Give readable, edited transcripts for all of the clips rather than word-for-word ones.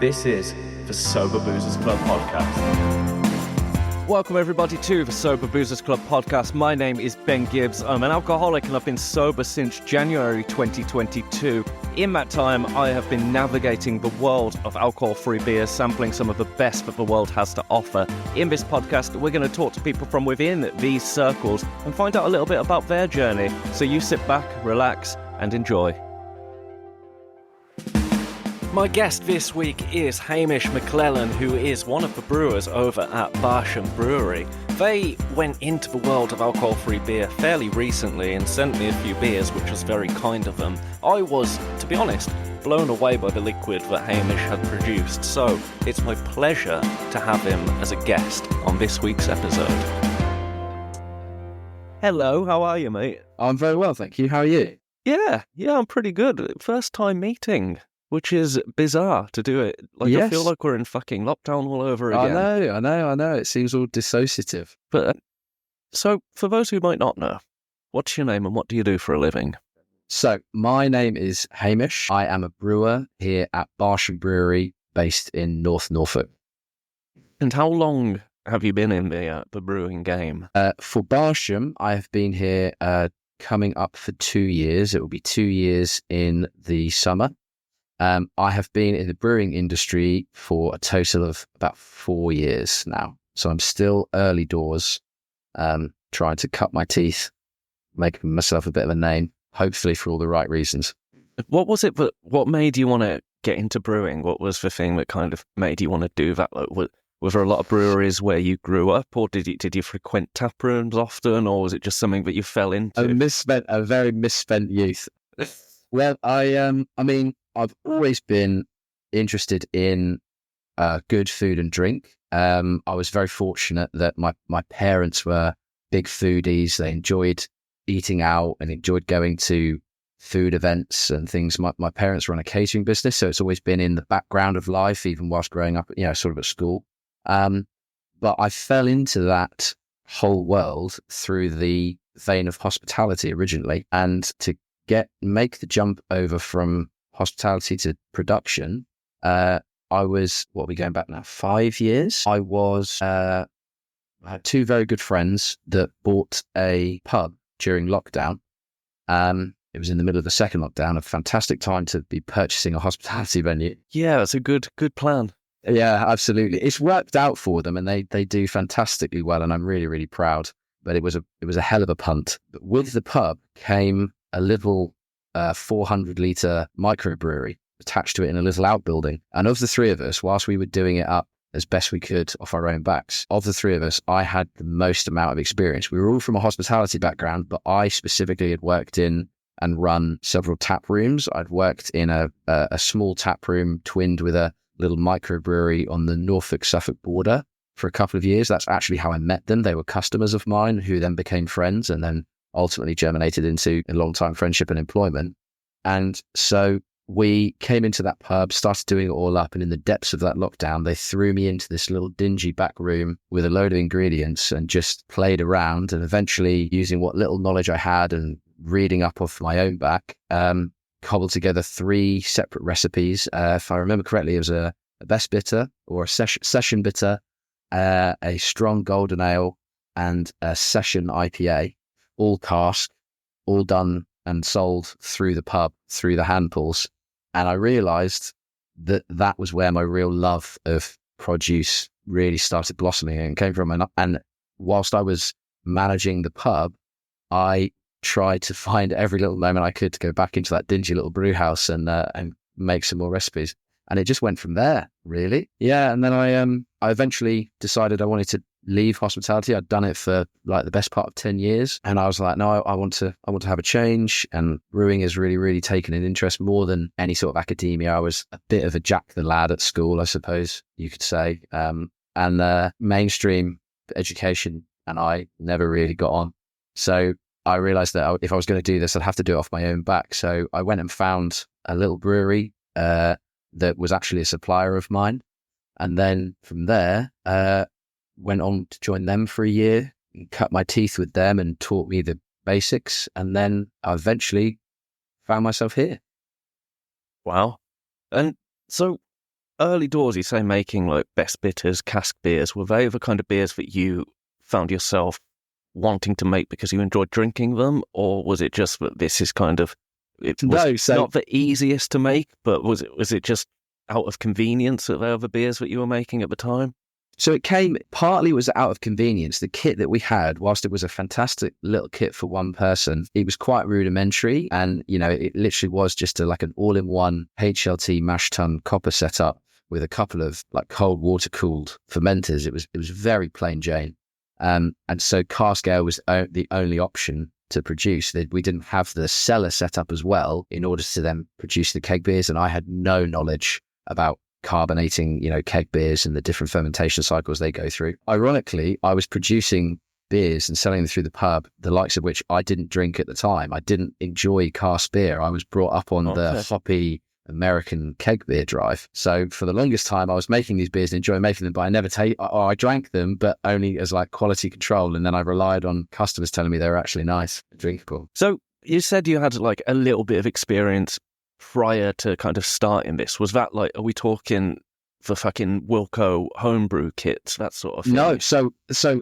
This is the Sober Boozers Club podcast. Welcome everybody to the Sober Boozers Club podcast. My name is Ben Gibbs. I'm an alcoholic and I've been sober since January 2022. In that time, I have been navigating the world of alcohol-free beers, sampling some of the best that the world has to offer. In this podcast, we're going to talk to people from within these circles and find out a little bit about their journey. So you sit back, relax, and enjoy. My guest this week is Hamish McClellan, who is one of the brewers over at Barsham Brewery. They went into the world of alcohol-free beer fairly recently and sent me a few beers, which was very kind of them. I was, to be honest, blown away by the liquid that Hamish had produced, so it's my pleasure to have him as a guest on this week's episode. Hello, how are you, mate? I'm very well, thank you. How are you? Yeah, I'm pretty good. First time meeting. Which is bizarre to do it. Yes. I feel like we're in fucking lockdown all over again. I know. It seems all dissociative. But so, for those who might not know, what's your name and what do you do for a living? So, my name is Hamish. I am a brewer here at Barsham Brewery, based in North Norfolk. And how long have you been in the brewing game? For Barsham, I have been here coming up for 2 years. It will be 2 years in the summer. I have been in the brewing industry for a total of about 4 years now. So I'm still early doors, trying to cut my teeth, making myself a bit of a name, hopefully for all the right reasons. What was it what made you want to get into brewing? What was the thing that kind of made you want to do that? Like, were there a lot of breweries where you grew up, or did you frequent tap rooms often, or was it just something that you fell into? A very misspent youth. Well, I've always been interested in good food and drink. I was very fortunate that my parents were big foodies. They enjoyed eating out and enjoyed going to food events and things. My parents run a catering business, so it's always been in the background of life, even whilst growing up, sort of at school. But I fell into that whole world through the vein of hospitality originally, and to make the jump over from hospitality to production, I was, what are we going back now, 5 years? I had two very good friends that bought a pub during lockdown. It was in the middle of the second lockdown, a fantastic time to be purchasing a hospitality venue. Yeah, it's a good plan. Yeah, absolutely. It's worked out for them and they do fantastically well, and I'm really, really proud. But it was a hell of a punt. But with the pub came a little 400-litre microbrewery attached to it in a little outbuilding. And of the three of us, whilst we were doing it up as best we could off our own backs, of the three of us, I had the most amount of experience. We were all from a hospitality background, but I specifically had worked in and run several tap rooms. I'd worked in a small tap room twinned with a little microbrewery on the Norfolk-Suffolk border for a couple of years. That's actually how I met them. They were customers of mine who then became friends and then ultimately germinated into a long-time friendship and employment. And so we came into that pub, started doing it all up, and in the depths of that lockdown, they threw me into this little dingy back room with a load of ingredients and just played around, and eventually, using what little knowledge I had and reading up off my own back, cobbled together 3 separate recipes. If I remember correctly, it was a best bitter or a session bitter, a strong golden ale, and a session IPA. All cask, all done and sold through the pub, through the hand pulls. And I realised that was where my real love of produce really started blossoming and came from. And whilst I was managing the pub, I tried to find every little moment I could to go back into that dingy little brew house and make some more recipes. And it just went from there, really. Yeah, and then I eventually decided I wanted to leave hospitality. I'd done it for like the best part of 10 years. And I was like, no, I want to have a change. And brewing has really, really taken an interest more than any sort of academia. I was a bit of a Jack the lad at school, I suppose you could say. And mainstream education and I never really got on. So I realized that if I was going to do this, I'd have to do it off my own back. So I went and found a little brewery that was actually a supplier of mine. And then from there, went on to join them for a year, cut my teeth with them and taught me the basics. And then I eventually found myself here. Wow. And so early doors, you say making like best bitters, cask beers, were they the kind of beers that you found yourself wanting to make because you enjoyed drinking them, or was it just that this is kind of not the easiest to make, but was it just out of convenience that there were the beers that you were making at the time? So it came, partly was out of convenience. The kit that we had, whilst it was a fantastic little kit for one person, it was quite rudimentary. And, it literally was just like an all-in-one HLT mash tun copper setup with a couple of like cold water cooled fermenters. It was very plain Jane. And so cask ale was the only option to produce. We didn't have the cellar set up as well in order to then produce the keg beers. And I had no knowledge about carbonating, keg beers and the different fermentation cycles they go through. Ironically, I was producing beers and selling them through the pub, the likes of which I didn't drink at the time. I didn't enjoy cask beer. I was brought up on the hoppy American keg beer drive. So for the longest time, I was making these beers and enjoying making them, but I never I drank them, but only as like quality control. And then I relied on customers telling me they were actually nice and drinkable. So you said you had like a little bit of experience prior to kind of starting this. Was that like, are we talking the fucking Wilco homebrew kits, that sort of thing? No, so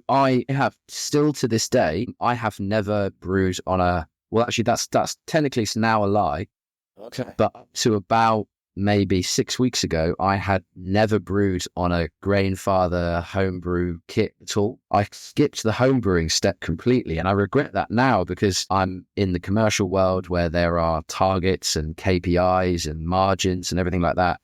I have still to this day, I have never brewed on well, actually that's technically it's now a lie. Okay. But up to about maybe 6 weeks ago, I had never brewed on a Grainfather homebrew kit at all. I skipped the homebrewing step completely, and I regret that now because I'm in the commercial world where there are targets and KPIs and margins and everything like that.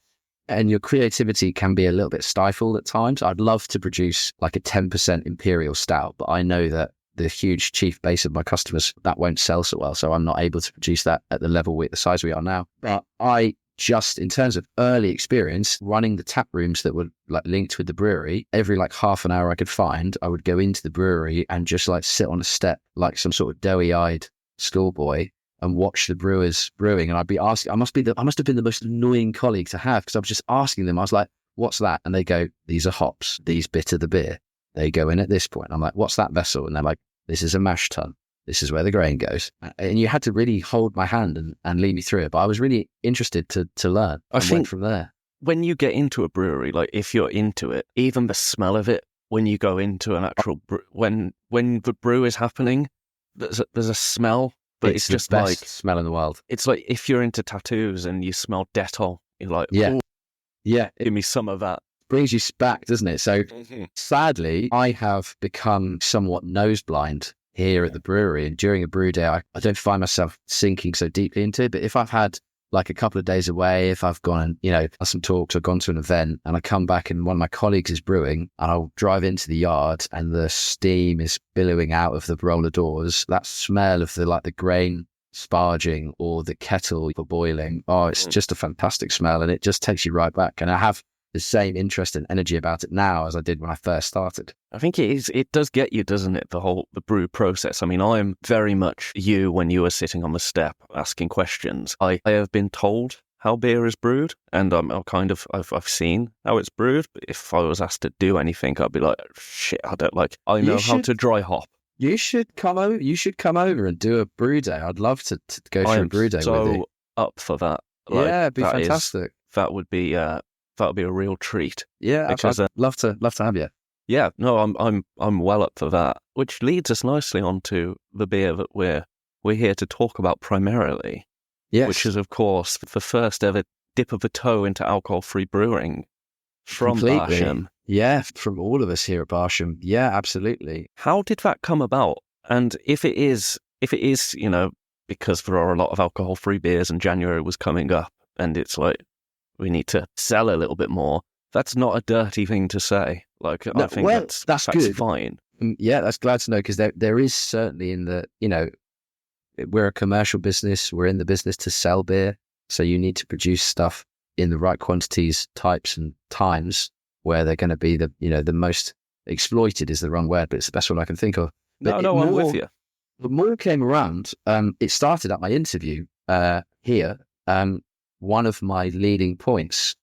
And your creativity can be a little bit stifled at times. I'd love to produce like a 10% imperial stout, but I know that the huge chief base of my customers, that won't sell so well. So I'm not able to produce that at the level the size we are now. But I just, in terms of early experience, running the tap rooms that were like linked with the brewery, every like half an hour I could find, I would go into the brewery and just like sit on a step like some sort of doughy-eyed schoolboy and watch the brewers brewing. And I'd be asking, I must have been the most annoying colleague to have because I was just asking them, I was like, what's that? And they go, these are hops, these bitter the beer. They go in at this point. I'm like, what's that vessel? And they're like, this is a mash tun. This is where the grain goes. And you had to really hold my hand and lead me through it. But I was really interested to learn. I think went from there. When you get into a brewery, like if you're into it, even the smell of it, when you go into an actual, when the brew is happening, there's a smell, but it's just the best like smell in the world. It's like if you're into tattoos and you smell Dettol, you're like, yeah, give me some of that. Brings you back, doesn't it? So sadly, I have become somewhat nose blind here at the brewery. And during a brew day, I don't find myself sinking so deeply into it. But if I've had like a couple of days away, if I've gone and, had some talks or gone to an event and I come back and one of my colleagues is brewing and I'll drive into the yard and the steam is billowing out of the roller doors, that smell of the grain sparging or the kettle for boiling, it's just a fantastic smell and it just takes you right back. And I have the same interest and energy about it now as I did when I first started. I think it does get you, doesn't it? The brew process. I mean, I'm very much you when you were sitting on the step asking questions. I have been told how beer is brewed and I've seen how it's brewed. But if I was asked to do anything, I'd be like, shit, I know how to dry hop. You should come over. You should come over and do a brew day. I'd love to go through a brew day with you. Up for that. It'd be fantastic. That would be a real treat. Yeah, because I'd love to have you. Yeah, no, I'm well up for that. Which leads us nicely onto the beer that we're here to talk about primarily. Yes. Which is, of course, the first ever dip of the toe into alcohol-free brewing from Barsham. Yeah, from all of us here at Barsham. Yeah, absolutely. How did that come about? And if it is, because there are a lot of alcohol-free beers and January was coming up and it's like, we need to sell a little bit more. That's not a dirty thing to say. I think that's good. Fine. Yeah, that's glad to know because there is certainly we're a commercial business. We're in the business to sell beer. So you need to produce stuff in the right quantities, types and times where they're going to be the most exploited is the wrong word, but it's the best one I can think of. But I'm with you. The more came around, it started at my interview here. One of my leading points,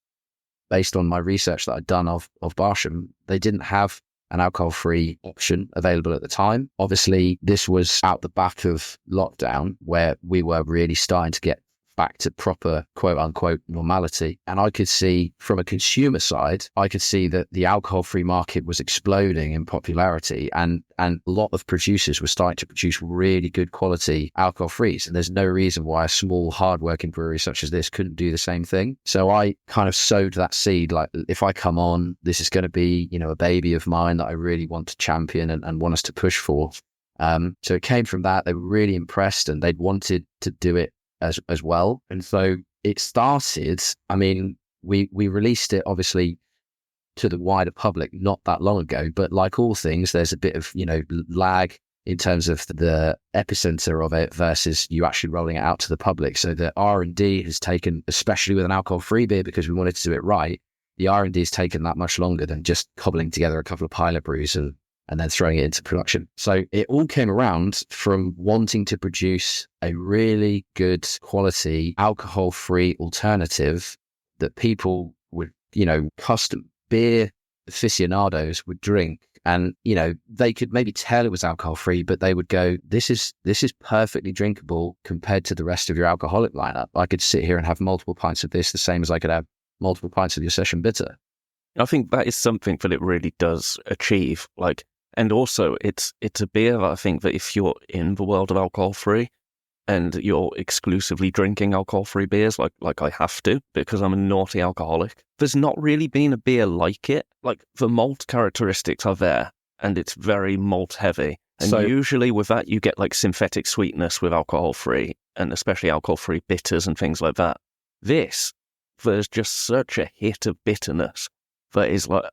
based on my research that I'd done of Barsham, they didn't have an alcohol-free option available at the time. Obviously, this was out the back of lockdown where we were really starting to get back to proper quote unquote normality. And I could see from a consumer side, I could see that the alcohol-free market was exploding in popularity, and a lot of producers were starting to produce really good quality alcohol-frees. And there's no reason why a small, hard-working brewery such as this couldn't do the same thing. So I kind of sowed that seed, like, if I come on, this is going to be, a baby of mine that I really want to champion and want us to push for. So it came from that. They were really impressed and they'd wanted to do it as well. And so it started, we released it obviously to the wider public not that long ago, but like all things, there's a bit of, lag in terms of the epicenter of it versus you actually rolling it out to the public. So the R&D has taken, especially with an alcohol-free beer, because we wanted to do it right, the R&D has taken that much longer than just cobbling together a couple of pilot brews and then throwing it into production. So it all came around from wanting to produce a really good quality alcohol-free alternative that people would, custom beer aficionados would drink. And, they could maybe tell it was alcohol-free, but they would go, this is perfectly drinkable compared to the rest of your alcoholic lineup. I could sit here and have multiple pints of this, the same as I could have multiple pints of your session bitter. I think that is something that it really does achieve. And also it's a beer that I think that if you're in the world of alcohol-free and you're exclusively drinking alcohol-free beers, like I have to, because I'm a naughty alcoholic, there's not really been a beer like it. Like, the malt characteristics are there, and it's very malt heavy. And So- usually with that, you get like synthetic sweetness with alcohol-free, and especially alcohol-free bitters and things like that. There's just such a hit of bitterness that is like,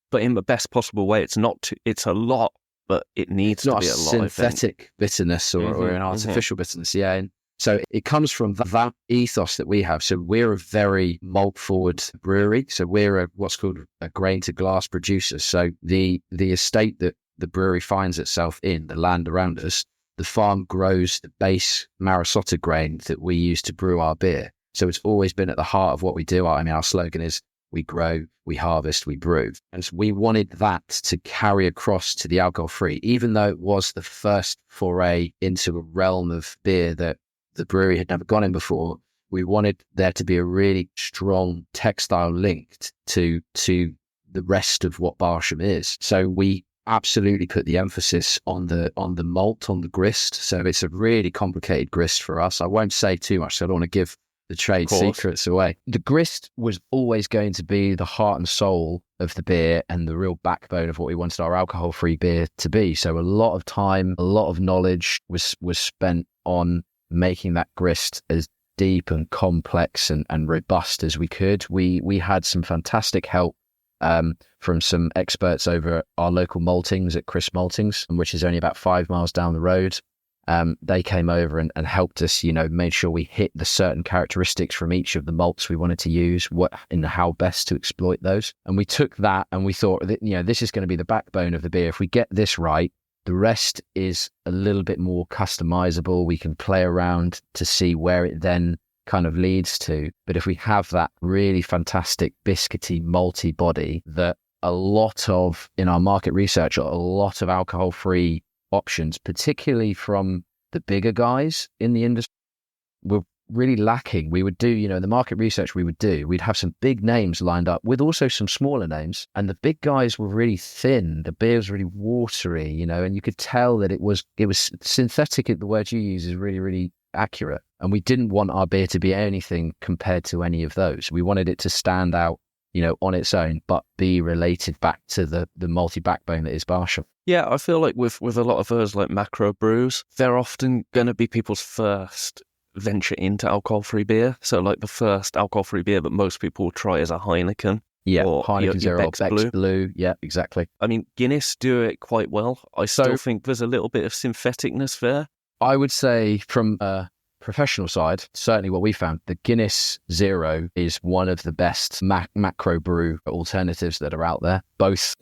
but in the best possible way. It's not it's a lot, but it needs to Not be a a lot. I think. synthetic bitterness or an artificial bitterness. Yeah. And so it comes from that ethos that we have. So we're a very malt forward brewery. So we're what's called a grain to glass producer. So the estate that the brewery finds itself in, the land around us, the farm grows the base Marisota grain that we use to brew our beer. So it's always been at the heart of what we do. Our slogan is, we grow, we harvest, we brew. And so we wanted that to carry across to the alcohol-free, even though it was the first foray into a realm of beer that the brewery had never gone in before. We wanted there to be a really strong textile link to the rest of what Barsham is. So we absolutely put the emphasis on the malt, on the grist. So it's a really complicated grist for us. I won't say too much, so I don't want to give the trade secrets away. The grist was always going to be the heart and soul of the beer and the real backbone of what we wanted our alcohol-free beer to be. So a lot of time, a lot of knowledge was spent on making that grist as deep and complex and robust as we could. We had some fantastic help from some experts over at our local maltings at Chris Maltings, which is only about 5 miles down the road. They came over and helped us, made sure we hit the certain characteristics from each of the malts we wanted to use, how best to exploit those. And we took that and we thought that, this is going to be the backbone of the beer. If we get this right, the rest is a little bit more customizable. We can play around to see where it then kind of leads to. But if we have that really fantastic biscuity, malty body that a lot of, in our market research, a lot of alcohol-free options, particularly from the bigger guys in the industry, were really lacking. We would do, the market research we'd have some big names lined up with also some smaller names, and the big guys were really thin. The beer was really watery, and you could tell that it was synthetic. The word you use is really, really accurate. And we didn't want our beer to be anything compared to any of those. We wanted it to stand out, on its own, but be related back to the malty backbone that is Barsham. Yeah, I feel like with a lot of those like macro brews, they're often going to be people's first venture into alcohol-free beer. So like the first alcohol-free beer that most people will try is a Heineken. Yeah, or Heineken Zero, Beck's Beck's Blue. Yeah, exactly. I mean, Guinness do it quite well. I still think there's a little bit of syntheticness there. I would say from a professional side, certainly what we found, the Guinness Zero is one of the best macro brew alternatives that are out there, both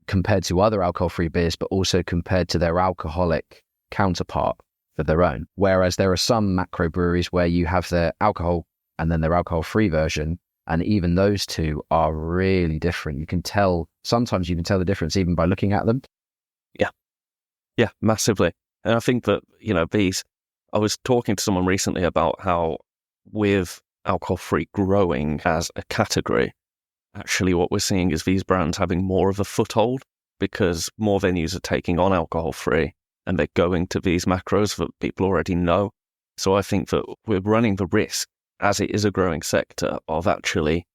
compared to other alcohol-free beers, but also compared to their alcoholic counterpart for their own. Whereas there are some macro breweries where you have their alcohol and then their alcohol-free version, and even those two are really different. Sometimes you can tell the difference even by looking at them. Yeah, massively. And I think that, I was talking to someone recently about how with alcohol-free growing as a category, actually what we're seeing is these brands having more of a foothold because more venues are taking on alcohol-free and they're going to these macros that people already know. So I think that we're running the risk, as it is a growing sector, of actually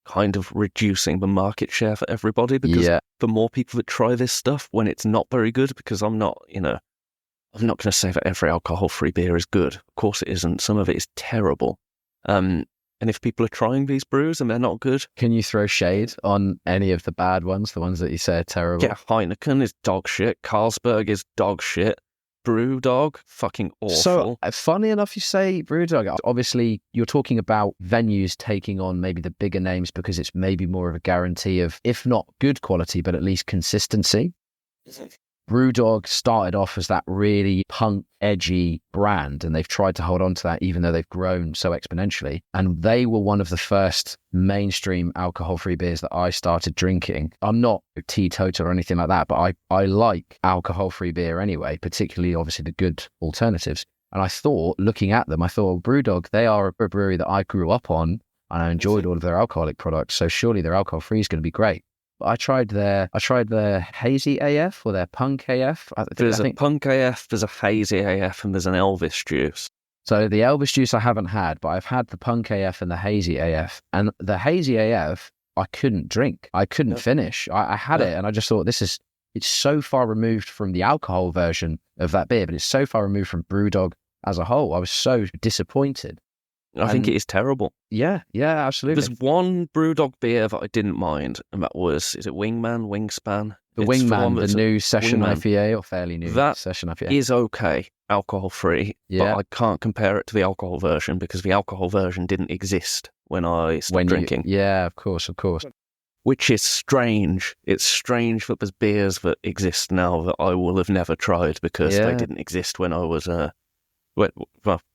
kind of reducing the market share for everybody, because the more people that try this stuff when it's not very good, because I'm not going to say that every alcohol-free beer is good. Of course it isn't. Some of it is terrible. And if people are trying these brews and they're not good... Can you throw shade on any of the bad ones, the ones that you say are terrible? Yeah, Heineken is dog shit. Carlsberg is dog shit. Brewdog, fucking awful. So, funny enough, you say Brewdog. Obviously, you're talking about venues taking on maybe the bigger names because it's maybe more of a guarantee of, if not good quality, but at least consistency. Brewdog started off as that really punk, edgy brand, and they've tried to hold on to that even though they've grown so exponentially. And they were one of the first mainstream alcohol-free beers that I started drinking. I'm not a teetotal or anything like that, but I like alcohol-free beer anyway, particularly obviously the good alternatives. And I thought, looking at them, well, Brewdog, they are a brewery that I grew up on, and I enjoyed all of their alcoholic products, so surely their alcohol-free is going to be great. I tried their Hazy AF or their Punk AF. There's a Punk AF, there's a Hazy AF, and there's an Elvis juice. So the Elvis juice I haven't had, but I've had the Punk AF and the Hazy AF. And the Hazy AF, I couldn't drink. I couldn't finish. I had it, and I just thought, it's so far removed from the alcohol version of that beer, but it's so far removed from Brewdog as a whole. I was so disappointed. I think it is terrible. Yeah, absolutely. There's one Brewdog beer that I didn't mind, and that was, is it Wingspan? The Wingman, the new Session IPA, or fairly new Session IPA. That is okay, alcohol-free, but I can't compare it to the alcohol version because the alcohol version didn't exist when I started drinking. Yeah, of course. Which is strange. It's strange that there's beers that exist now that I will have never tried because they didn't exist when I was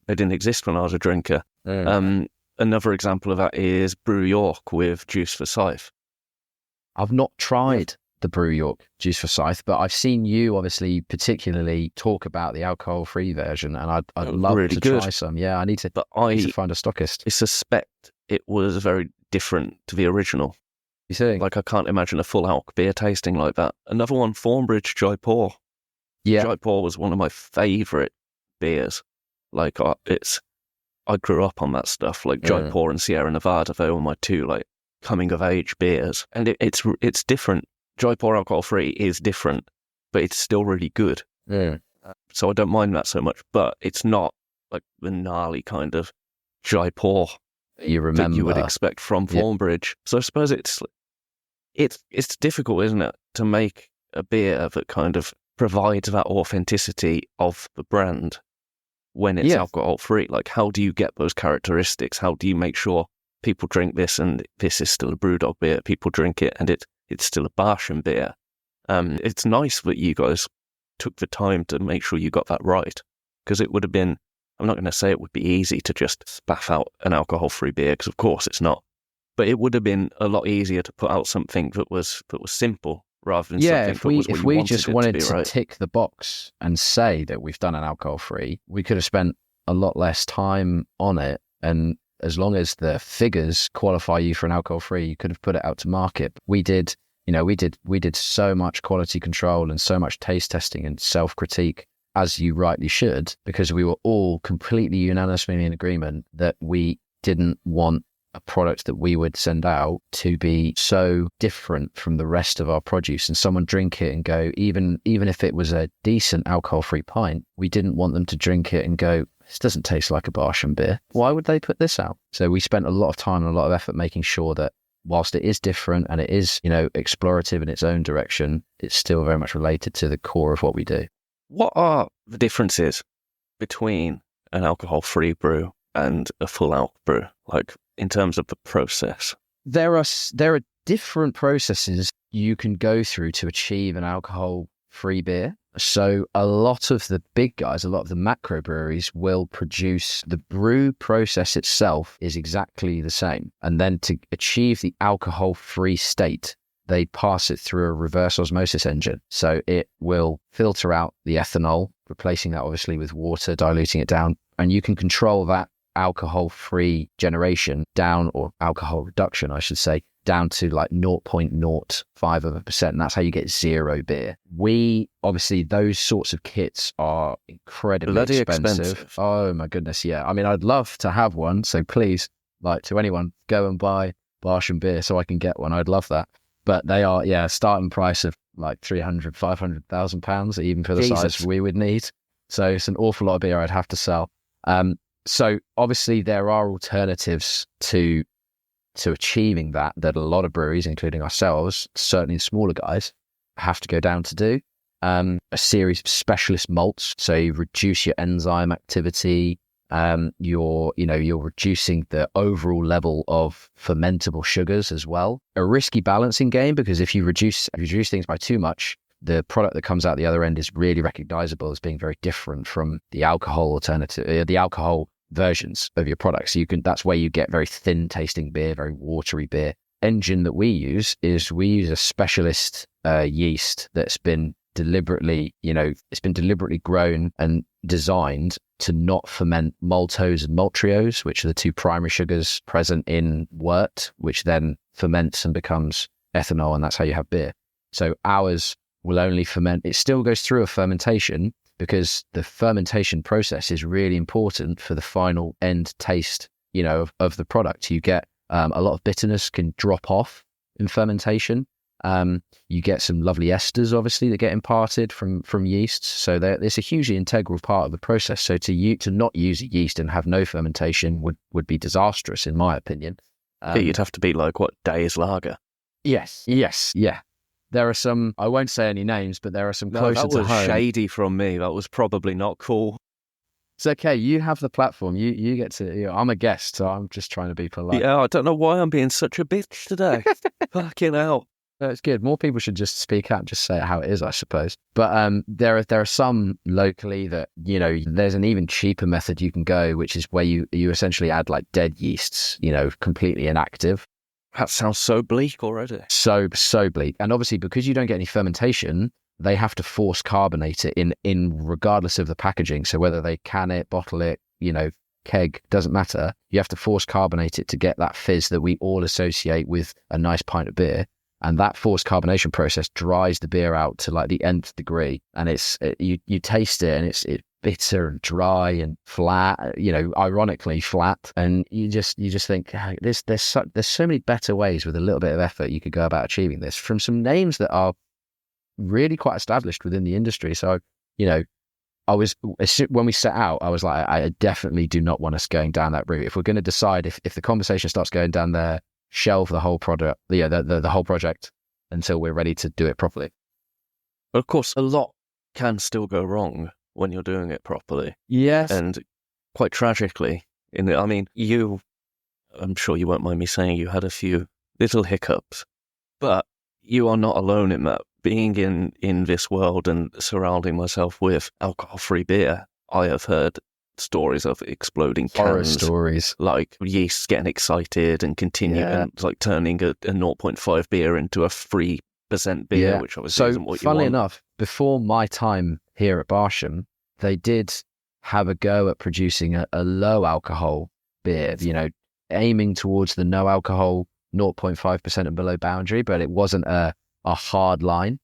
they didn't exist when I was a drinker. Another example of that is Brew York with Juice for Scythe. I've not tried the Brew York Juice for Scythe, but I've seen you obviously particularly talk about the alcohol-free version, and I'd love to try some. Yeah, I need to find a stockist. I suspect it was very different to the original. You think? Like, I can't imagine a full alc beer tasting like that. Another one, Thornbridge Jaipur. Yeah. Jaipur was one of my favourite beers. Like, I grew up on that stuff. Like Jaipur and Sierra Nevada, they were my two like coming of age beers, and it's different. Jaipur alcohol free is different, but it's still really good. So I don't mind that so much. But it's not like the gnarly kind of Jaipur that you would expect from Thornbridge. So I suppose it's difficult, isn't it, to make a beer that kind of provides that authenticity of the brand when it's alcohol-free. Like, how do you get those characteristics? How do you make sure people drink this and this is still a Brewdog beer, people drink it and it's still a Barsham beer? It's nice that you guys took the time to make sure you got that right, because it would have been, I'm not going to say it would be easy to just spaff out an alcohol-free beer, because of course it's not, but it would have been a lot easier to put out something that was simple, rather than something if we just wanted to tick the box and say that we've done an alcohol-free, we could have spent a lot less time on it. And as long as the figures qualify you for an alcohol-free, you could have put it out to market. We did so much quality control and so much taste testing and self-critique, as you rightly should, because we were all completely unanimously in agreement that we didn't want a product that we would send out to be so different from the rest of our produce, and someone drink it and go, even if it was a decent alcohol-free pint, we didn't want them to drink it and go, this doesn't taste like a Barsham beer. Why would they put this out? So we spent a lot of time and a lot of effort making sure that whilst it is different and it is, explorative in its own direction, it's still very much related to the core of what we do. What are the differences between an alcohol-free brew and a full alc brew, like in terms of the process? There are different processes you can go through to achieve an alcohol-free beer. So a lot of the big guys, a lot of the macro breweries will produce the brew process itself is exactly the same. And then to achieve the alcohol-free state, they pass it through a reverse osmosis engine. So it will filter out the ethanol, replacing that obviously with water, diluting it down. And you can control that alcohol-free generation down, or alcohol reduction, I should say, down to like 0.05%. And that's how you get zero beer. Obviously, those sorts of kits are incredibly Bloody expensive. expensive. Oh my goodness, yeah. I mean, I'd love to have one. So please, like, to anyone, go and buy Barsham beer so I can get one. I'd love that. But they are, yeah, starting price of like 300, 500,000 pounds, even for the size we would need. So it's an awful lot of beer I'd have to sell. So obviously there are alternatives to achieving that a lot of breweries, including ourselves, certainly smaller guys, have to go down to do. A series of specialist malts, so you reduce your enzyme activity. You're reducing the overall level of fermentable sugars as well. A risky balancing game, because if you reduce things by too much, the product that comes out the other end is really recognizable as being very different from the alcohol alternative, the alcohol versions of your products. So that's where you get very thin tasting beer, very watery beer. Engine that we use a specialist yeast that's been deliberately grown and designed to not ferment maltose and maltriose, which are the two primary sugars present in wort, which then ferments and becomes ethanol, and that's how you have beer. So ours will only ferment. It still goes through a fermentation, because the fermentation process is really important for the final end taste, of the product. You get a lot of bitterness can drop off in fermentation. You get some lovely esters, obviously, that get imparted from yeasts. So it's a hugely integral part of the process. So to not use a yeast and have no fermentation would be disastrous, in my opinion. You'd have to be like, what, days lager? Yes, yeah. There are some, I won't say any names, but there are some closer to home. That was shady from me. That was probably not cool. It's okay. You have the platform. You get to, I'm a guest, so I'm just trying to be polite. Yeah, I don't know why I'm being such a bitch today. Fucking hell. No, it's good. More people should just speak out and just say it how it is, I suppose. But there are some locally that, there's an even cheaper method you can go, which is where you essentially add like dead yeasts, completely inactive. That sounds so bleak already. So bleak. And obviously, because you don't get any fermentation, they have to force carbonate it in regardless of the packaging. So whether they can it, bottle it, keg, doesn't matter. You have to force carbonate it to get that fizz that we all associate with a nice pint of beer. And that forced carbonation process dries the beer out to like the nth degree. And you taste it, and it's bitter and dry and flat, ironically flat. And you just think, hey, there's so many better ways with a little bit of effort you could go about achieving this, from some names that are really quite established within the industry. So, when we set out, I was like, I definitely do not want us going down that route. If we're going to decide, if the conversation starts going down there, shelve the whole product, the whole project until we're ready to do it properly. But of course, a lot can still go wrong when you're doing it properly. Yes. And quite tragically, I'm sure you won't mind me saying you had a few little hiccups, but you are not alone in that. Being in this world and surrounding myself with alcohol-free beer, I have heard stories of exploding cans. Horror stories. Like yeasts getting excited and and like turning a 0.5 beer into a 3% beer, which obviously isn't what you want. Funnily enough, before my time here at Barsham, they did have a go at producing a low alcohol beer, aiming towards the no alcohol 0.5% and below boundary, but it wasn't a hard line.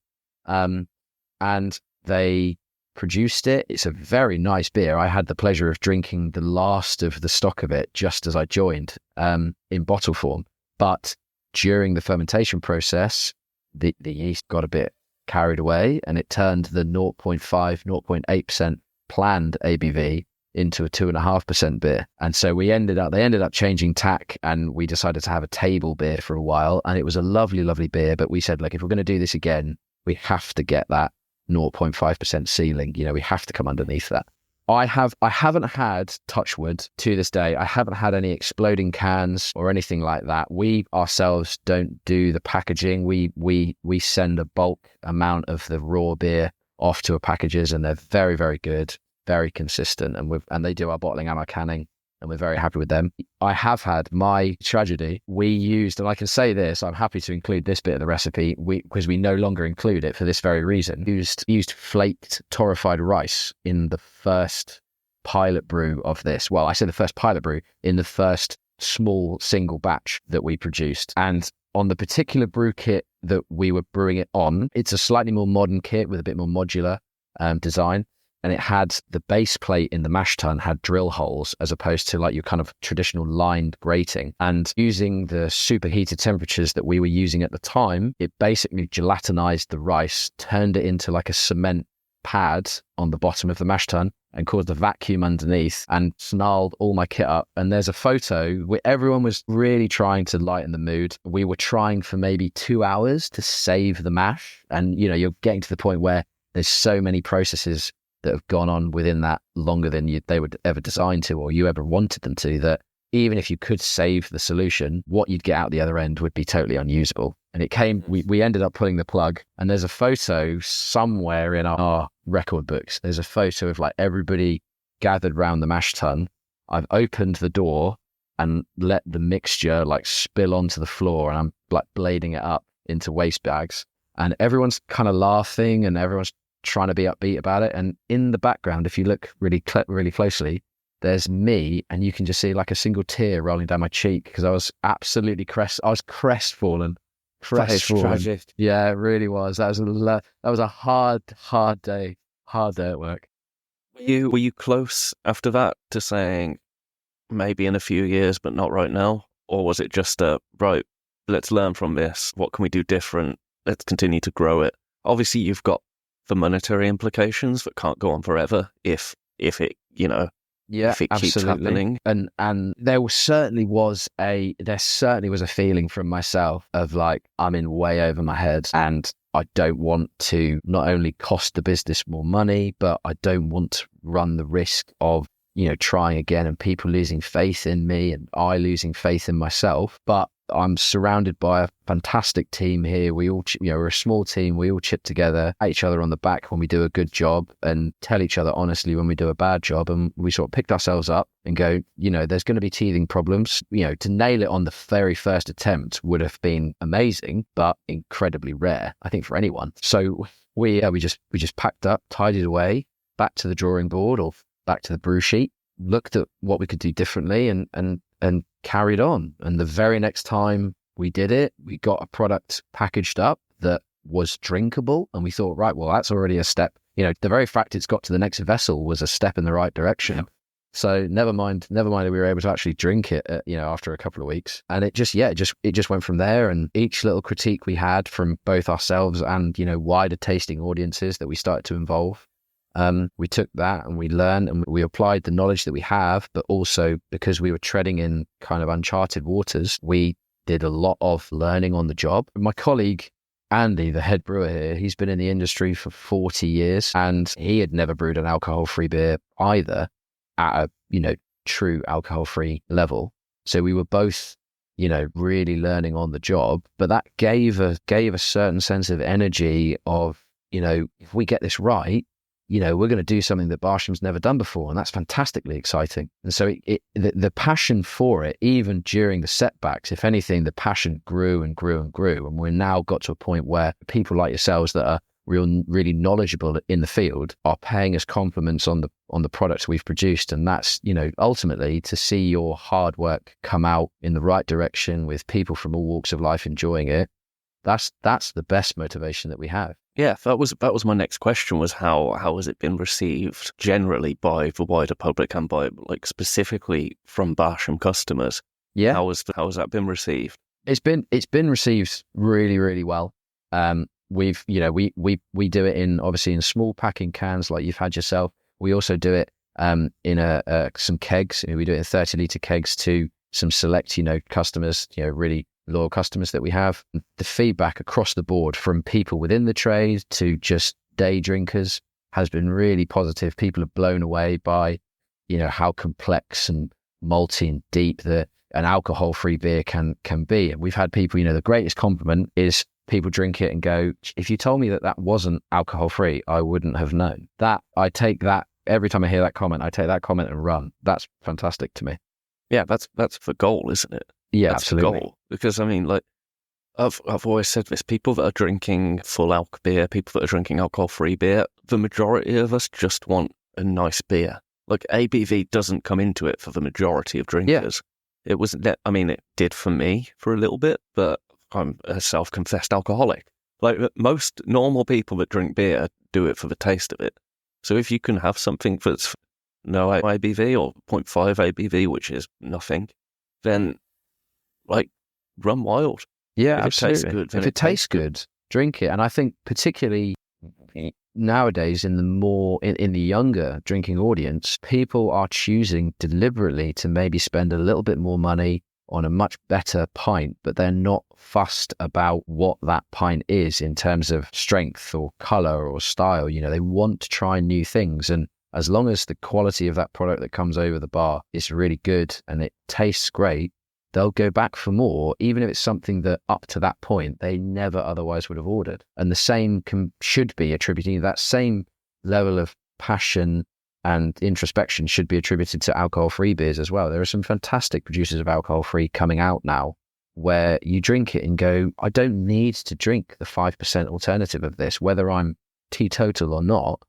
And they produced it. It's a very nice beer. I had the pleasure of drinking the last of the stock of it just as I joined, in bottle form. But during the fermentation process, the yeast got a bit carried away, and it turned the 0.5, 0.8% planned ABV into a 2.5% beer. And so they ended up changing tack, and we decided to have a table beer for a while. And it was a lovely, lovely beer. But we said, look, if we're going to do this again, we have to get that 0.5% ceiling. We have to come underneath that. I haven't had, touch wood, to this day, I haven't had any exploding cans or anything like that. We ourselves don't do the packaging. We send a bulk amount of the raw beer off to our packages, and they're very, very good, very consistent, and they do our bottling and our canning, and we're very happy with them. I have had my tragedy. We used, and I can say this, I'm happy to include this bit of the recipe, because we no longer include it for this very reason, used flaked torrefied rice in the first pilot brew of this. Well, I say the first pilot brew in the first small single batch that we produced. And on the particular brew kit that we were brewing it on, it's a slightly more modern kit with a bit more modular design. And it had the base plate in the mash tun had drill holes as opposed to like your kind of traditional lined grating. And using the superheated temperatures that we were using at the time, it basically gelatinized the rice, turned it into like a cement pad on the bottom of the mash tun and caused a vacuum underneath and snarled all my kit up. And there's a photo where everyone was really trying to lighten the mood. We were trying for maybe 2 hours to save the mash. And, you know, you're getting to the point where there's so many processes that have gone on within that longer than they would ever design to or you ever wanted them to, that even if you could save the solution, what you'd get out the other end would be totally unusable. And it came, we ended up pulling the plug, and there's a photo somewhere in our record books. There's a photo of like everybody gathered around the mash tun. I've opened the door and let the mixture like spill onto the floor, and I'm like blading it up into waste bags, and everyone's kind of laughing and everyone's trying to be upbeat about it. And in the background, if you look really closely, there's me, and you can just see like a single tear rolling down my cheek because I was absolutely crestfallen. Yeah, it really was. That was a hard day at work. Were you close after that to saying maybe in a few years, but not right now? Or was it just right, let's learn from this. What can we do different? Let's continue to grow it. Obviously, you've got the monetary implications that can't go on forever if it, you know, if it keeps happening. And there certainly was a feeling from myself of like, I'm in way over my head and I don't want to not only cost the business more money, but I don't want to run the risk of, you know, trying again and people losing faith in me and I losing faith in myself. But I'm surrounded by a fantastic team here. We all, you know, we're a small team. We all chip together, pat each other on the back when we do a good job and tell each other honestly when we do a bad job. And we sort of picked ourselves up and go, you know, there's going to be teething problems. You know, to nail it on the very first attempt would have been amazing, but incredibly rare, I think, for anyone. So we just packed up, tidied away, back to the drawing board or back to the brew sheet, looked at what we could do differently and carried on. And the very next time we did it, we got a product packaged up that was drinkable. And we thought, right, well, that's already a step. You know, the very fact it's got to the next vessel was a step in the right direction. Yep. So never mind that we were able to actually drink it, you know, after a couple of weeks. And it just went from there. And each little critique we had from both ourselves and, you know, wider tasting audiences that we started to involve, we took that and we learned and we applied the knowledge that we have, but also because we were treading in kind of uncharted waters, we did a lot of learning on the job. My colleague, Andy, the head brewer here, he's been in the industry for 40 years and he had never brewed an alcohol-free beer either at a, you know, true alcohol-free level. So we were both, you know, really learning on the job, but that gave a certain sense of energy of, you know, if we get this right, you know, we're going to do something that Barsham's never done before. And that's fantastically exciting. And so the passion for it, even during the setbacks, if anything, the passion grew and grew and grew. And we're now got to a point where people like yourselves that are really knowledgeable in the field are paying us compliments on the products we've produced. And that's, you know, ultimately to see your hard work come out in the right direction with people from all walks of life enjoying it. That's the best motivation that we have. Yeah, that was my next question, was how has it been received generally by the wider public and by, like, specifically from Barsham customers? Yeah. How has that been received? It's been received really, really well. We've, you know, we do it obviously in small packing cans like you've had yourself. We also do it in some kegs. We do it in 30-litre kegs to some select, you know, customers, you know, really loyal customers that we have. The feedback across the board from people within the trade to just day drinkers has been really positive. People are blown away by, you know, how complex and malty and deep an alcohol-free beer can be. And we've had people, you know, the greatest compliment is people drink it and go, if you told me that wasn't alcohol-free, I wouldn't have known. That, I take that, every time I hear that comment, I take that comment and run. That's fantastic to me. Yeah, that's the goal, isn't it? Yeah, that's absolutely. The goal. Because I mean, like, I've always said this: people that are drinking full alc beer, people that are drinking alcohol-free beer, the majority of us just want a nice beer. like ABV doesn't come into it for the majority of drinkers. It wasn't that, I mean, it did for me for a little bit, but I'm a self-confessed alcoholic. Like most normal people that drink beer do it for the taste of it. So if you can have something that's no ABV or 0.5 ABV, which is nothing, then like run wild. Yeah, if absolutely. It tastes good, if it tastes good, drink it. And I think particularly nowadays in the younger drinking audience, people are choosing deliberately to maybe spend a little bit more money on a much better pint, but they're not fussed about what that pint is in terms of strength or color or style. You know, they want to try new things. And as long as the quality of that product that comes over the bar is really good and it tastes great, they'll go back for more, even if it's something that up to that point they never otherwise would have ordered. And the same should be attributing that same level of passion and introspection should be attributed to alcohol-free beers as well. There are some fantastic producers of alcohol-free coming out now where you drink it and go, I don't need to drink the 5% alternative of this, whether I'm teetotal or not.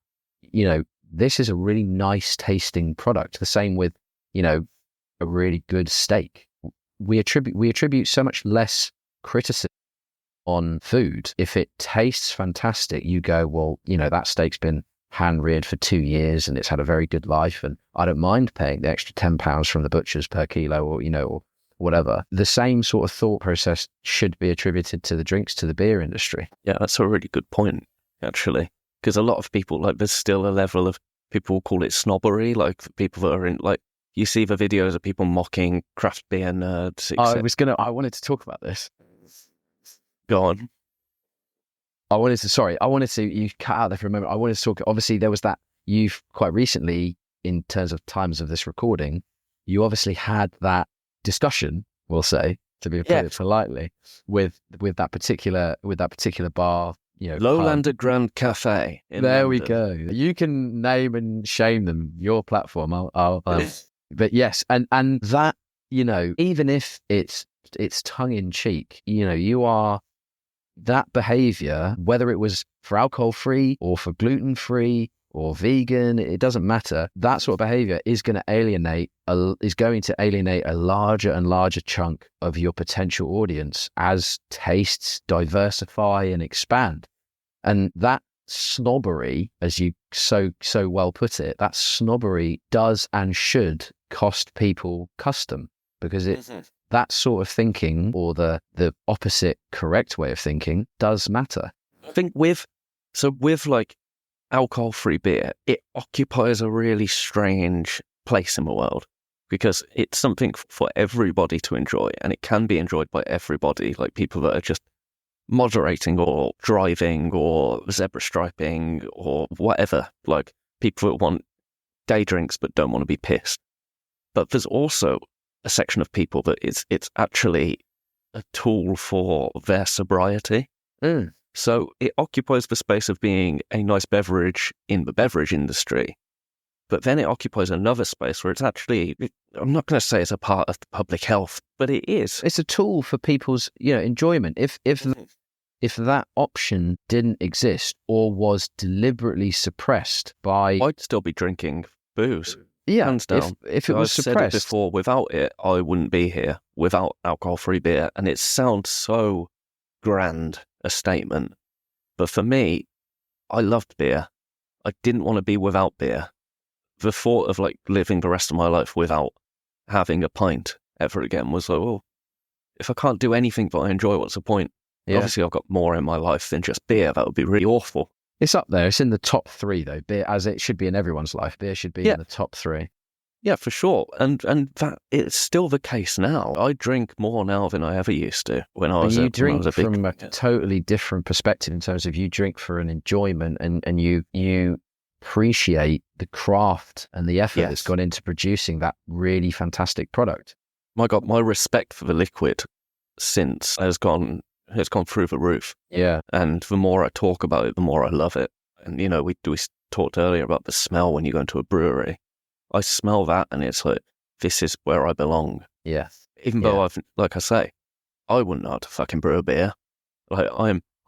You know, this is a really nice tasting product. The same with, you know, a really good steak. We attribute so much less criticism on food. If it tastes fantastic, you go, well, you know, that steak's been hand reared for 2 years and it's had a very good life, and I don't mind paying the extra £10 from the butchers per kilo, or, you know, or whatever. The same sort of thought process should be attributed to the drinks, to the beer industry. Yeah, that's a really good point, actually, because a lot of people, like, there's still a level of people call it snobbery, like people that are in, like, you see the videos of people mocking craft beer nerds. I wanted to talk about this. Go on. You cut out there for a moment. I wanted to talk, obviously there was that, you've quite recently, in terms of times of this recording, you obviously had that discussion, we'll say, to be put it politely, with that particular bar, you know, Lowlander Grand Cafe in there London. we go. You can name and shame them, your platform. But yes, and that, you know, even if it's tongue in cheek, you know, that behavior, whether it was for alcohol free or for gluten free or vegan, it doesn't matter. That sort of behavior is going to alienate a larger and larger chunk of your potential audience as tastes diversify and expand. And that snobbery, as you so well put it, that snobbery does and should cost people custom, because that sort of thinking, or the opposite correct way of thinking, does matter. I think with like alcohol-free beer, it occupies a really strange place in the world, because it's something for everybody to enjoy, and it can be enjoyed by everybody, like people that are just moderating or driving or zebra striping or whatever, like people that want day drinks but don't want to be pissed. But there's also a section of people that it's actually a tool for their sobriety. So it occupies the space of being a nice beverage in the beverage industry, but then it occupies another space where it's actually, I'm not going to say it's a part of the public health, but it is. It's a tool for people's, you know, enjoyment. If that option didn't exist or was deliberately suppressed by... I'd still be drinking booze. Yeah, hands down. If it was suppressed. I've said it before, without it, I wouldn't be here, without alcohol-free beer. And it sounds so grand, a statement. But for me, I loved beer. I didn't want to be without beer. The thought of like living the rest of my life without having a pint ever again was like, well, if I can't do anything but I enjoy, what's the point? Yeah. Obviously, I've got more in my life than just beer. That would be really awful. It's up there. It's in the top 3, though. Beer, as it should be in everyone's life. Beer should be in the top 3. Yeah, for sure. And that it's still the case now. I drink more now than I ever used to when I was a big... You drink from a totally different perspective in terms of you drink for an enjoyment, and you appreciate the craft and the effort that's gone into producing that really fantastic product. My God, my respect for the liquid since has gone through the roof. Yeah. And the more I talk about it, the more I love it. And, you know, we talked earlier about the smell when you go into a brewery. I smell that and it's like, this is where I belong. Yeah. Even though like I say, I wouldn't know how to fucking brew a beer. Like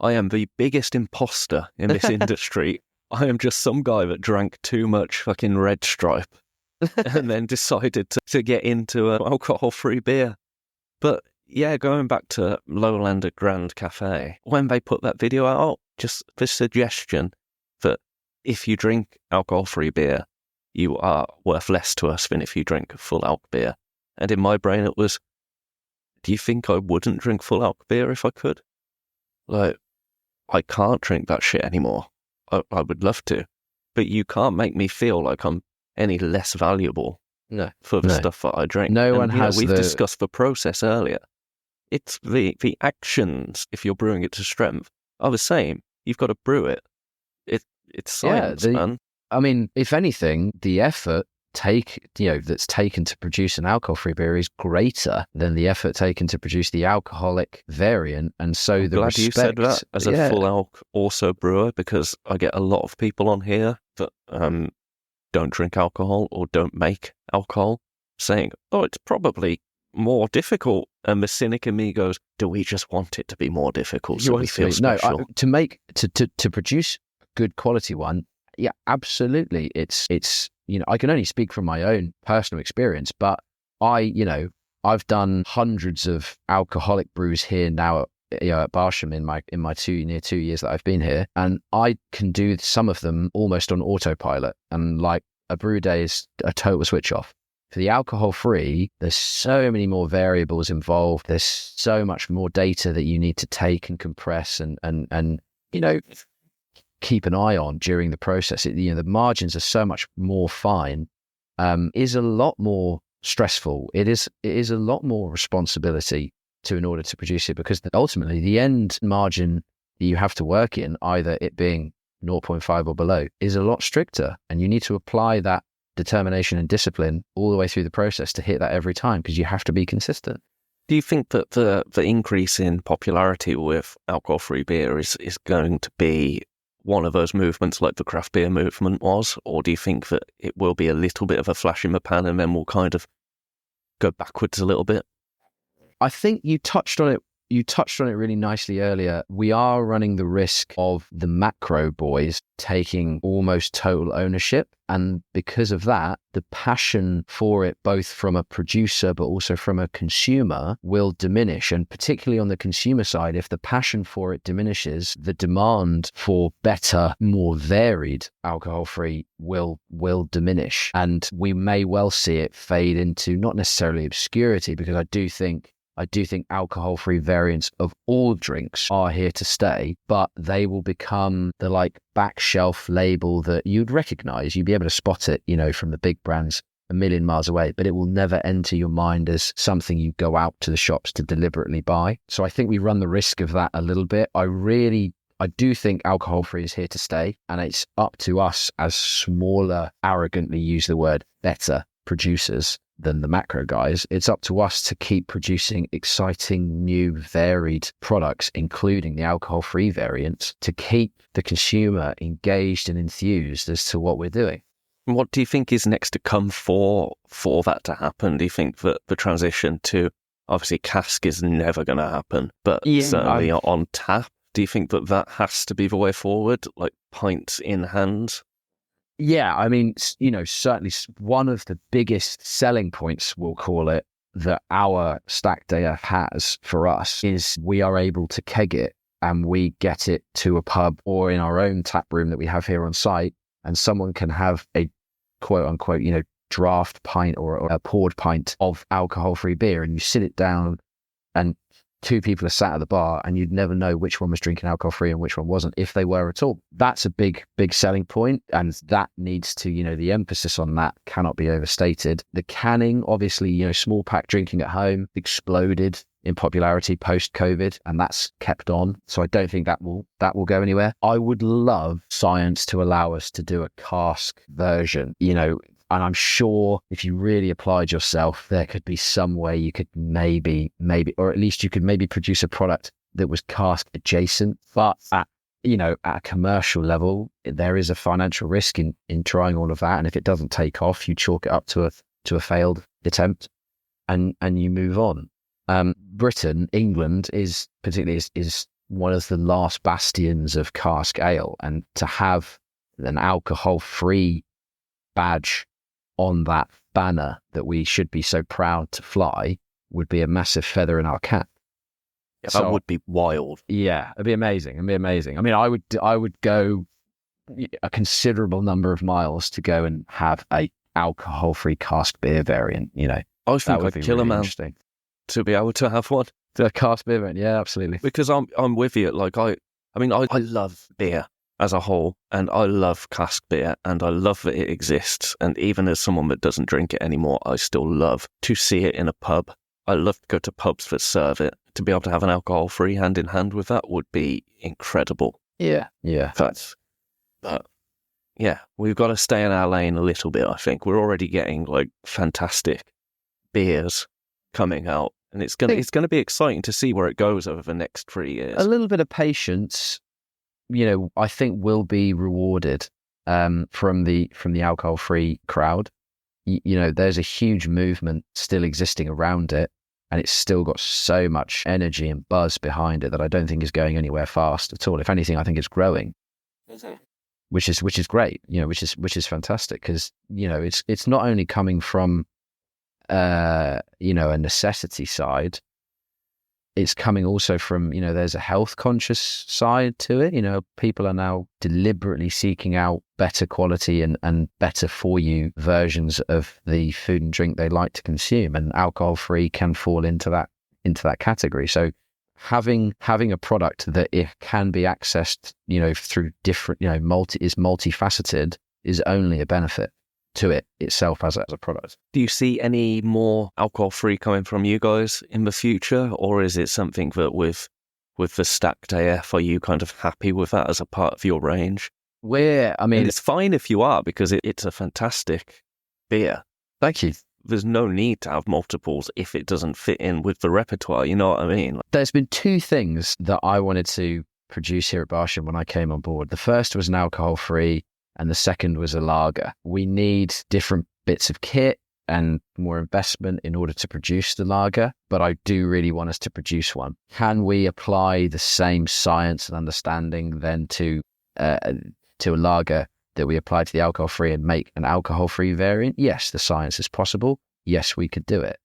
I am the biggest imposter in this industry. I am just some guy that drank too much fucking Red Stripe and then decided to get into an alcohol-free beer. But yeah, going back to Lowlander Grand Cafe, when they put that video out, just the suggestion that if you drink alcohol-free beer, you are worth less to us than if you drink full alc beer. And in my brain it was, do you think I wouldn't drink full alc beer if I could? Like, I can't drink that shit anymore. I would love to. But you can't make me feel like I'm any less valuable for the stuff that I drink. No one has we've discussed the process earlier. It's the actions, if you're brewing it to strength, are the same. You've got to brew it. It's science, man. I mean, if anything, the effort that's taken to produce an alcohol-free beer is greater than the effort taken to produce the alcoholic variant. And so the Glad you said that as a full alc also brewer, because I get a lot of people on here that don't drink alcohol or don't make alcohol saying, oh, it's probably more difficult. And the cynic in me goes, do we just want it to be more difficult so we feel special? No, to produce a good quality one, yeah, absolutely. It's I can only speak from my own personal experience, but I've done hundreds of alcoholic brews here now at Barsham in my near 2 years that I've been here, and I can do some of them almost on autopilot, and like a brew day is a total switch off. For the alcohol-free, there's so many more variables involved. There's so much more data that you need to take and compress and keep an eye on during the process. The margins are so much more fine. Is a lot more stressful. It is a lot more responsibility in order to produce it, because ultimately the end margin that you have to work in, either it being 0.5 or below, is a lot stricter, and you need to apply that determination and discipline all the way through the process to hit that every time, because you have to be consistent. Do you think that the increase in popularity with alcohol-free beer is going to be one of those movements like the craft beer movement was, or do you think that it will be a little bit of a flash in the pan and then we'll kind of go backwards a little bit? I think you touched on it really nicely earlier. We are running the risk of the macro boys taking almost total ownership. And because of that, the passion for it, both from a producer, but also from a consumer, will diminish. And particularly on the consumer side, if the passion for it diminishes, the demand for better, more varied alcohol-free will diminish. And we may well see it fade into not necessarily obscurity, because I do think alcohol-free variants of all drinks are here to stay, but they will become the back shelf label that you'd recognize. You'd be able to spot it, from the big brands a million miles away, but it will never enter your mind as something you go out to the shops to deliberately buy. So I think we run the risk of that a little bit. I do think alcohol-free is here to stay, and it's up to us as smaller, arrogantly use the word, better producers than the macro guys. It's up to us to keep producing exciting, new, varied products, including the alcohol-free variants, to keep the consumer engaged and enthused as to what we're doing. What do you think is next to come for that to happen? Do you think that the transition to, obviously cask is never going to happen, but certainly on tap, do you think that has to be the way forward, like pints in hand? Yeah, I mean, certainly one of the biggest selling points, we'll call it, that our Stacked AF has for us is we are able to keg it, and we get it to a pub or in our own tap room that we have here on site, and someone can have a quote unquote, draft pint or a poured pint of alcohol-free beer, and you sit it down and two people are sat at the bar and you'd never know which one was drinking alcohol-free and which one wasn't, if they were at all. That's a big selling point, and that needs to, the emphasis on that cannot be overstated. The canning, obviously, small pack drinking at home exploded in popularity post-COVID, and that's kept on. So I don't think that will go anywhere. I would love science to allow us to do a cask version, and I'm sure if you really applied yourself, there could be some way you could maybe, or at least you could maybe produce a product that was cask adjacent. But at a commercial level, there is a financial risk in trying all of that. And if it doesn't take off, you chalk it up to a failed attempt, and you move on. Britain, England is one of the last bastions of cask ale, and to have an alcohol-free badge on that banner that we should be so proud to fly would be a massive feather in our cap. Yeah, that would be wild. Yeah, it'd be amazing. It'd be amazing. I mean, I would go a considerable number of miles to go and have a alcohol-free cask beer variant. You know, I think that would I'd be kill really a man interesting. to be able to have one. The cask beer variant, yeah, absolutely. Because I'm with you. Like I love beer as a whole, and I love cask beer, and I love that it exists. And even as someone that doesn't drink it anymore, I still love to see it in a pub. I love to go to pubs that serve it. To be able to have an alcohol-free hand in hand with that would be incredible. Yeah. But yeah, we've got to stay in our lane a little bit. I think we're already getting like fantastic beers coming out, and it's gonna be exciting to see where it goes over the next 3 years. A little bit of patience, I think will be rewarded from the alcohol-free crowd. There's a huge movement still existing around it, and it's still got so much energy and buzz behind it that I don't think is going anywhere fast at all. If anything, I think it's growing, which is great. Which is fantastic, because it's not only coming from a necessity side. It's coming also from, there's a health conscious side to it. People are now deliberately seeking out better quality and better for you versions of the food and drink they like to consume, and alcohol free can fall into that category. So having a product that it can be accessed, through different, is multifaceted is only a benefit to it itself as a product. Do you see any more alcohol-free coming from you guys in the future, or is it something that with the stacked AF, are you kind of happy with that as a part of your range? And it's fine if you are, because it's a fantastic beer. Thank you. There's no need to have multiples if it doesn't fit in with the repertoire, you know what I mean? There's been two things that I wanted to produce here at Barsham when I came on board. The first was an alcohol-free, and the second was a lager. We need different bits of kit and more investment in order to produce the lager, but I do really want us to produce one. Can we apply the same science and understanding then to a lager that we apply to the alcohol-free and make an alcohol-free variant? Yes, the science is possible. Yes, we could do it.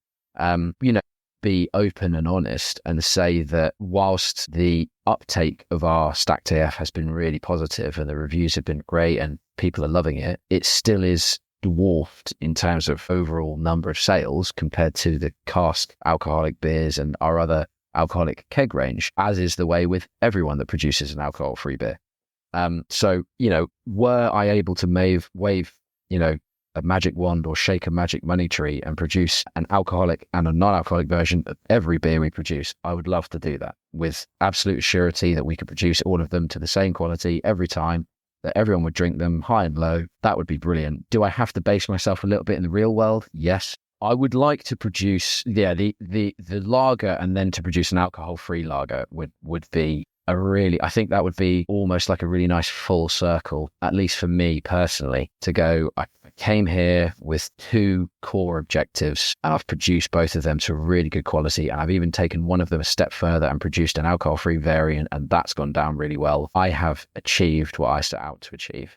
Be open and honest and say that whilst the uptake of our Stacked AF has been really positive and the reviews have been great and people are loving it, it still is dwarfed in terms of overall number of sales compared to the cask alcoholic beers and our other alcoholic keg range, as is the way with everyone that produces an alcohol-free beer. So, were I able to wave, a magic wand or shake a magic money tree and produce an alcoholic and a non-alcoholic version of every beer we produce, I would love to do that with absolute surety that we could produce all of them to the same quality every time, that everyone would drink them high and low. That would be brilliant. Do I have to base myself a little bit in the real world? Yes. I would like to produce, the lager, and then to produce an alcohol-free lager would be I think that would be almost like a really nice full circle, at least for me personally, to go, I came here with two core objectives and I've produced both of them to really good quality, and I've even taken one of them a step further and produced an alcohol-free variant, and that's gone down really well. I have achieved what I set out to achieve.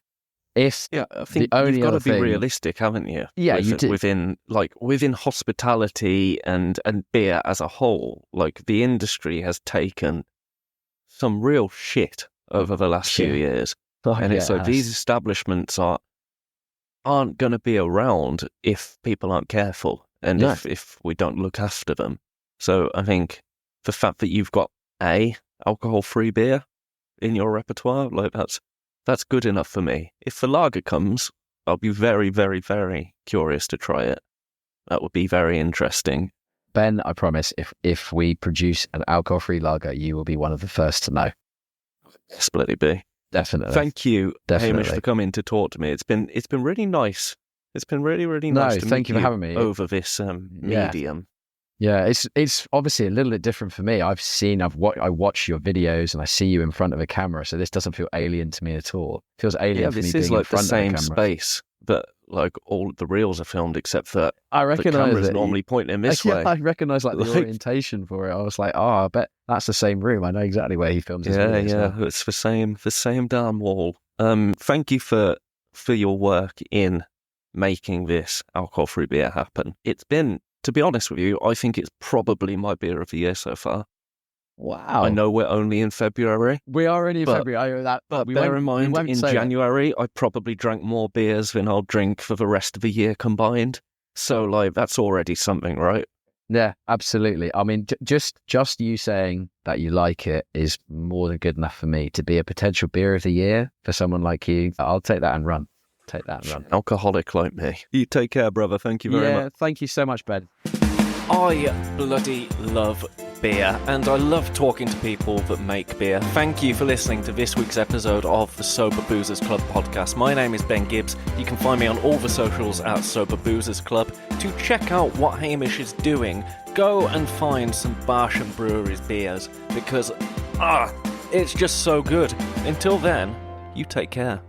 I think you've got to be realistic, haven't you? Yeah, you do. Within hospitality and beer as a whole, like the industry has taken some real shit over the last few years. These establishments aren't going to be around if people aren't careful and if we don't look after them. So I think the fact that you've got alcohol-free beer in your repertoire, like that's good enough for me. If the lager comes, I'll be very, very, very curious to try it. That would be very interesting. Ben, I promise, if we produce an alcohol-free lager, you will be one of the first to know. Desperately be. Definitely. Thank you, Hamish, for coming to talk to me. It's been really nice. It's been really, really nice to thank meet you for having me over this medium. Yeah, it's obviously a little bit different for me. I watch your videos and I see you in front of a camera, so this doesn't feel alien to me at all. It feels alien for me being in front of a camera. This is like the same space, but like all the reels are filmed except that the camera's it. normally pointing this way. I recognise the orientation for it. I was like, I bet that's the same room. I know exactly where he films his videos. Yeah, it's the same damn wall. Thank you for your work in making this alcohol-free beer happen. It's been, to be honest with you, I think it's probably my beer of the year so far. Wow. I know we're only in February. We are only in February. But bear in mind, in January, I probably drank more beers than I'll drink for the rest of the year combined. So, like, that's already something, right? Yeah, absolutely. I mean, just you saying that you like it is more than good enough for me to be a potential beer of the year for someone like you. I'll take that and run. Alcoholic like me. You take care, brother. Thank you very much. Yeah, thank you so much, Ben. I bloody love beer, and I love talking to people that make beer. Thank you for listening to this week's episode of the Sober Boozers Club podcast. My name is Ben Gibbs. You can find me on all the socials at Sober Boozers Club. To check out what Hamish is doing, go and find some Barsham Brewery's beers, because it's just so good. Until then, you take care.